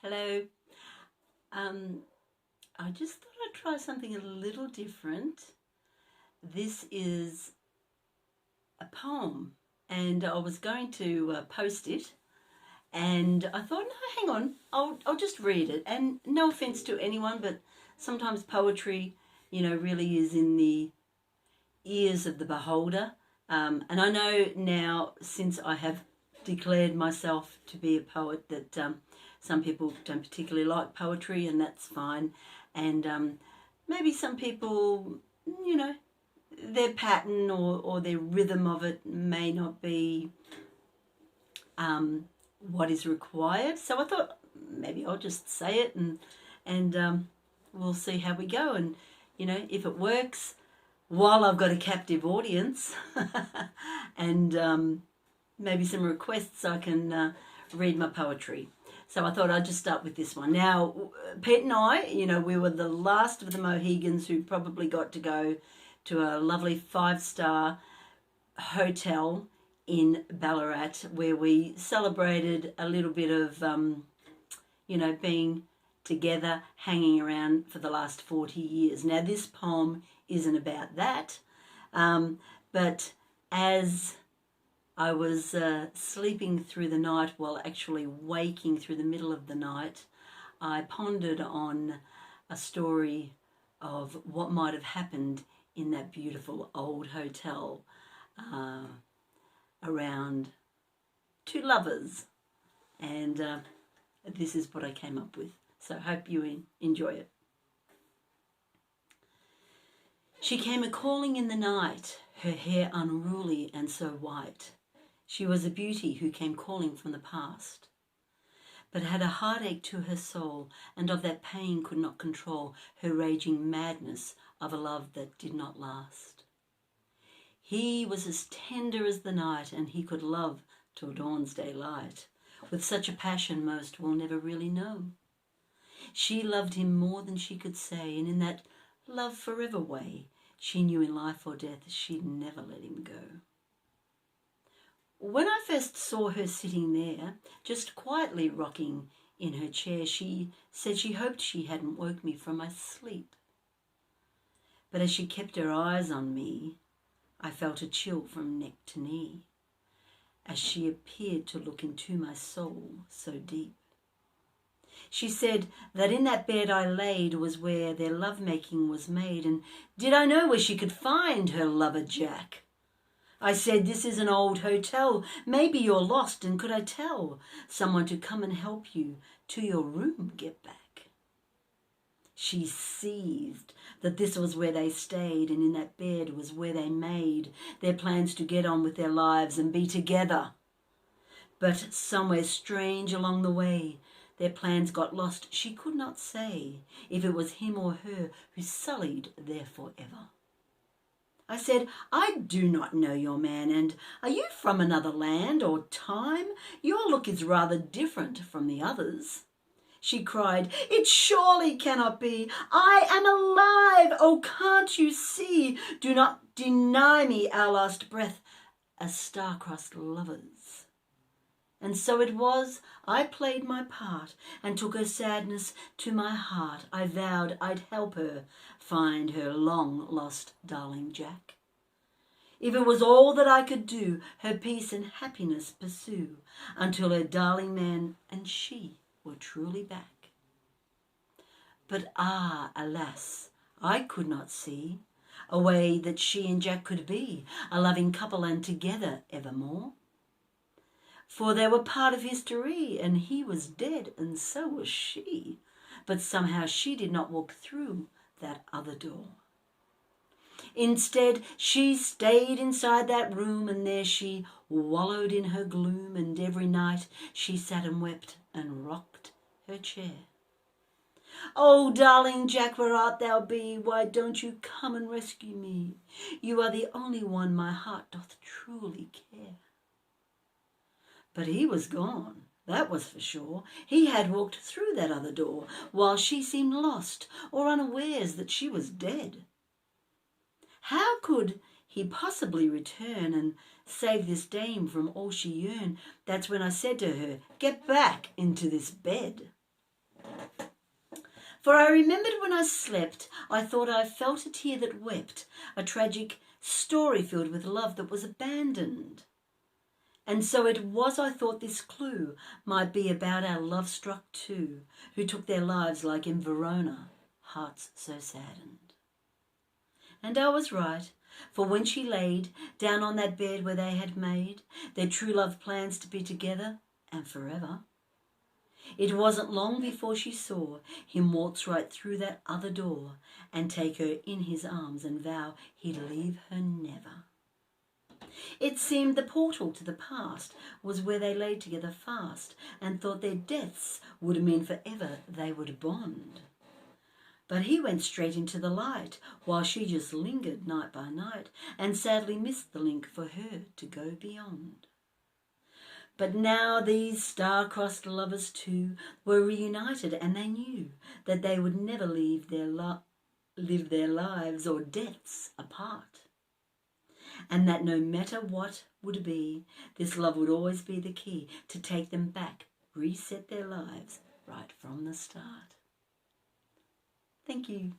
Hello. Um, I just thought I'd try something a little different. This is a poem, and I was going to post it, and I thought, no, hang on, I'll just read it. And no offense to anyone, but sometimes poetry, really is in the ears of the beholder. And I know now, since I have declared myself to be a poet, that some people don't particularly like poetry, and that's fine. And maybe some people, you know, their pattern or their rhythm of it may not be what is required. So I thought maybe I'll just say it, and we'll see how we go. And if it works, while I've got a captive audience, and maybe some requests, I can read my poetry. So I thought I'd just start with this one. Now, Pete and I, we were the last of the Mohegans who probably got to go to a lovely 5-star hotel in Ballarat where we celebrated a little bit of, being together, hanging around for the last 40 years. Now, this poem isn't about that, but as I was sleeping through the night, while actually waking through the middle of the night, I pondered on a story of what might have happened in that beautiful old hotel around two lovers. And this is what I came up with. So I hope you enjoy it. She came a-calling in the night, her hair unruly and so white. She was a beauty who came calling from the past, but had a heartache to her soul, and of that pain could not control her raging madness of a love that did not last. He was as tender as the night, and he could love till dawn's daylight, with such a passion most will never really know. She loved him more than she could say, and in that love forever way, she knew in life or death she'd never let him go. When I first saw her sitting there, just quietly rocking in her chair, she said she hoped she hadn't woke me from my sleep. But as she kept her eyes on me, I felt a chill from neck to knee, as she appeared to look into my soul so deep. She said that in that bed I laid was where their love-making was made, and did I know where she could find her lover Jack? I said, this is an old hotel, maybe you're lost, and could I tell someone to come and help you to your room get back? She seethed that this was where they stayed, and in that bed was where they made their plans to get on with their lives and be together. But somewhere strange along the way, their plans got lost. She could not say if it was him or her who sullied their forever. I said, I do not know your man, and are you from another land or time? Your look is rather different from the others. She cried, it surely cannot be. I am alive. Oh, can't you see? Do not deny me our last breath as star-crossed lovers. And so it was, I played my part and took her sadness to my heart. I vowed I'd help her find her long-lost darling Jack. If it was all that I could do, her peace and happiness pursue, until her darling man and she were truly back. But alas, I could not see a way that she and Jack could be a loving couple and together evermore. For they were part of history, and he was dead, and so was she. But somehow she did not walk through that other door. Instead, she stayed inside that room, and there she wallowed in her gloom, and every night she sat and wept and rocked her chair. Oh, darling Jack, where art thou be? Why don't you come and rescue me? You are the only one my heart doth truly care. But he was gone, that was for sure. He had walked through that other door, while she seemed lost or unawares that she was dead. How could he possibly return and save this dame from all she yearned? That's when I said to her, get back into this bed. For I remembered when I slept, I thought I felt a tear that wept, a tragic story filled with love that was abandoned. And so it was I thought this clue might be about our love-struck two, who took their lives like in Verona, hearts so saddened. And I was right, for when she laid down on that bed where they had made their true love plans to be together and forever, it wasn't long before she saw him waltz right through that other door and take her in his arms and vow he'd leave her never. It seemed the portal to the past was where they lay together fast and thought their deaths would mean forever they would bond. But he went straight into the light while she just lingered night by night and sadly missed the link for her to go beyond. But now these star-crossed lovers too were reunited, and they knew that they would never live their lives or deaths apart. And that no matter what would be, this love would always be the key to take them back, reset their lives right from the start. Thank you.